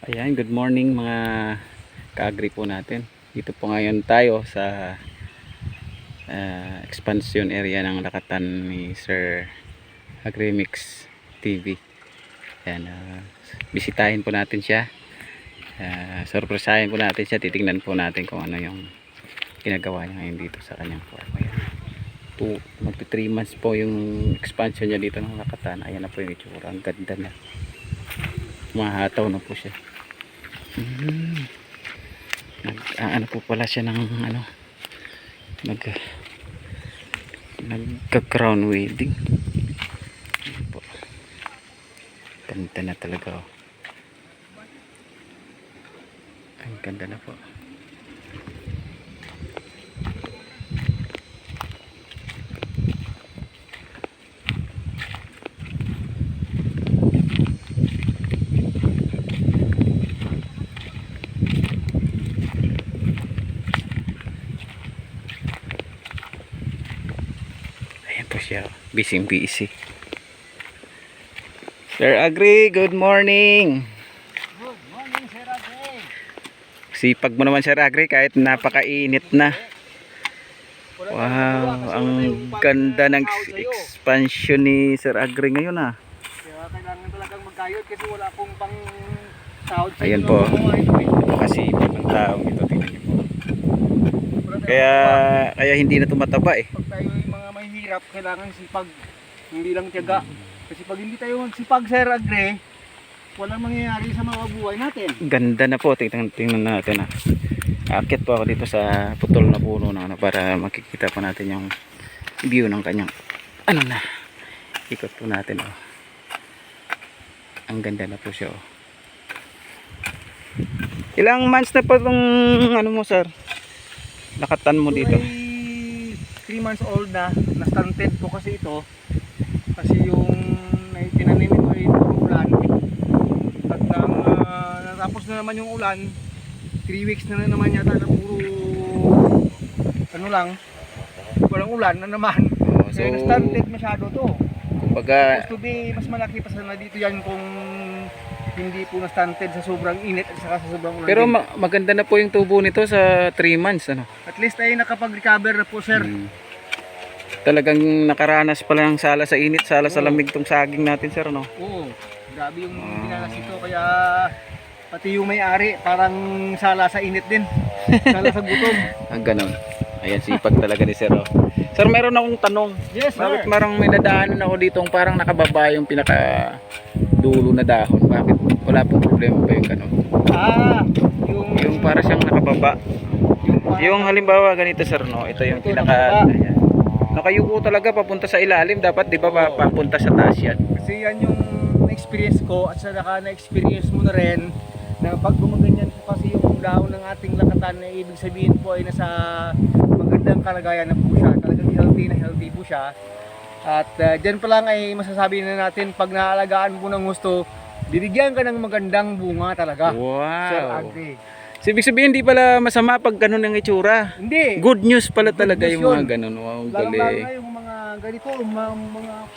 Ayan, good morning mga ka-agri po natin. Dito po ngayon tayo sa expansion area ng lakatan ni Sir Agrimix TV. Ayan, bisitahin po natin siya. Surpresahin po natin siya. Titingnan po natin kung ano yung ginagawa niya ngayon dito sa kanyang farm. Ayan. Magti 3 months po yung expansion niya dito ng lakatan. Ayan na po yung itsura. Ang ganda na. Mahataw na po siya. Ano po pala siya ng nagka-crown wedding. Ayan po. Ganda na talaga, oh. Ang ganda na po. Po siya, busy. Sir Agri, good morning. Good morning, Sir Agri. Sipag mo naman, Sir Agri, kahit napakainit na. Wow, ang ganda ng expansion ni Sir Agri ngayon, ah. Kaya kailangan talagang magkayod kasi wala pong pang sahod sa Ayan inyo po. ng mga ito, eh. Kasi ibang taong ito, tingnan niyo po. Kaya hindi na tumataba, eh. Pag tayo yung mga mahihirap, kailangan sipag, hindi lang tiyaga. Kasi pag hindi tayo magsipag, Sir Agri, walang mangyayari sa mga buhay natin. Ganda na po, tingnan natin, ah. Aakyat po ako dito sa putol na puno na para makikita po natin yung view ng kanyang ikot po natin, oh. Ang ganda na po siya, oh. Ilang months na po itong mo, sir, lakatan mo dito? 3 months old na stunted po kasi ito. Kasi yung tinanim ito ay ulan. At natapos na naman yung ulan, 3 weeks na naman yata na puro walang ulan na naman. So, Kaya stunted masyado to. kumbaga, Supposed to be mas malaki pa sana dito yan kung hindi po na-stunted sa sobrang init at saka sa sobrang ulan. pero din. maganda na po yung tubo nito sa 3 months, ano? At least ay nakapag-recover na po, sir. Talagang nakaranas pala ng sala sa init, sala sa lamig tong saging natin, sir, no? Oo, grabe yung dinanas ito. Kaya pati yung may-ari parang sala sa init din. Sala sa gutom. Ang ganon. Ayan, sipag talaga ni sir, oh. Sir, meron akong tanong. Yes, sir. Bakit marang may nadaanan ako dito parang nakababa yung pinaka dulo na dahon? Bakit? Wala pong problema ba yung ganon? Yung para siyang nakababa. Yung halimbawa ganito, sir, no? Ito yung pinaka... Ayan. Nakayuko talaga papunta sa ilalim. Dapat, di ba, papunta sa taas yan? Kasi yan yung experience ko at saka na-experience mo na rin na pag gumaganyan po kasi yung dahon ng ating lakatan na ibig sabihin po ay nasa magandang kalagayan na po siya. Talagang healthy po siya. At dyan pa lang ay masasabi na natin pag naalagaan mo ng gusto, bibigyan ka ng magandang bunga talaga. Sir Wow! Agri. So, ibig sabihin, di pala masama pag ganun ang itsura. Hindi. Good news pala talaga news yung mga yun. ganun. Wow, Lalo galing. na yung mga ganito, mga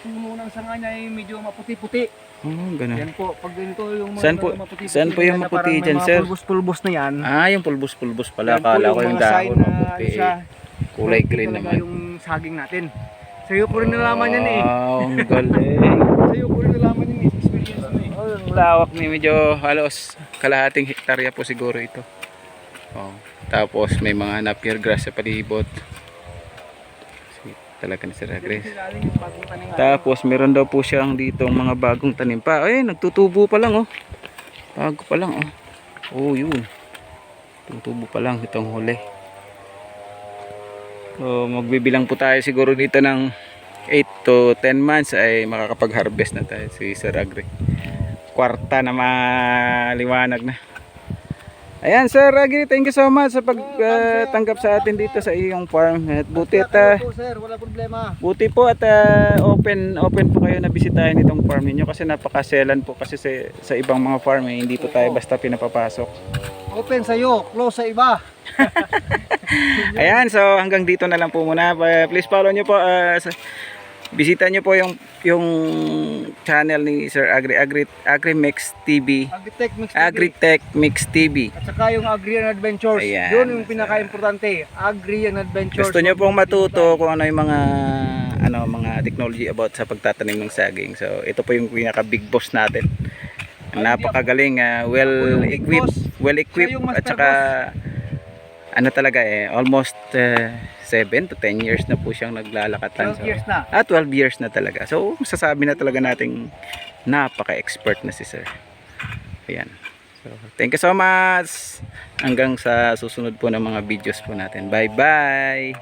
puno ng sanga niya ay medyo maputi-puti. Oh, ganun. Yan po, pag ganito yung mga Saan po- maputi-puti saan po yung na maputi parang may dyan, mga sir? pulbos-pulbos na yan. Ah, yung pulbos-pulbos pala. Yan po Akala ko yung mga sign dahon na maputi. siya, Kulay healthy green talaga naman. yung saging natin. Sa'yo ko rin nalaman yan eh. Wow, ang galing. Sa'yo ko rin nalaman yan eh. Experience mo eh. Oh, ang lawak ni medyo halos kalahating hektarya po siguro ito. Oh, tapos may mga napier grass sa palibot. Talaga ni Sir Agri. Sinaling yung bagong tanim natin. Tapos meron daw po siyang ditong mga bagong tanim pa. Ay, nagtutubo pa lang, oh. Bago pa lang, oh. Oh, yun. Tutubo pa lang itong huli. So, magbibilang po tayo siguro dito ng 8 to 10 months ay makakapag-harvest na tayo si Sir Agri. Kwarta na maliwanag na. Ayan, Sir Agri, thank you so much sa pagtanggap sa atin dito sa iyong farm. At buti at Kaya po, sir, wala problema. buti po at open po kayo na bisitahin itong farm niyo kasi napakaselan po kasi sa ibang mga farm eh, hindi po tayo basta pinapapasok. Open sa'yo, close sa iba. Ayan, so hanggang dito na lang po muna. Please follow nyo po Bisita nyo po yung channel ni Sir Agrimix TV. Agritech Mix TV. Agritech Mix TV. At saka yung Agri and Adventures. Ayan. Yun yung pinaka-importante. Agri and Adventures. Gusto nyo pong matuto kung ano yung mga technology about sa pagtatanim ng saging. So ito po yung pinaka big boss natin. Napakagaling, well equipped at saka ano talaga almost 7 to 10 years na po siyang naglalakatan. 12 years na. 12 years na talaga. So masasabi na talaga nating napaka-expert na si Sir. Ayan. So thank you so much. Hanggang sa susunod po ng mga videos po natin. Bye bye.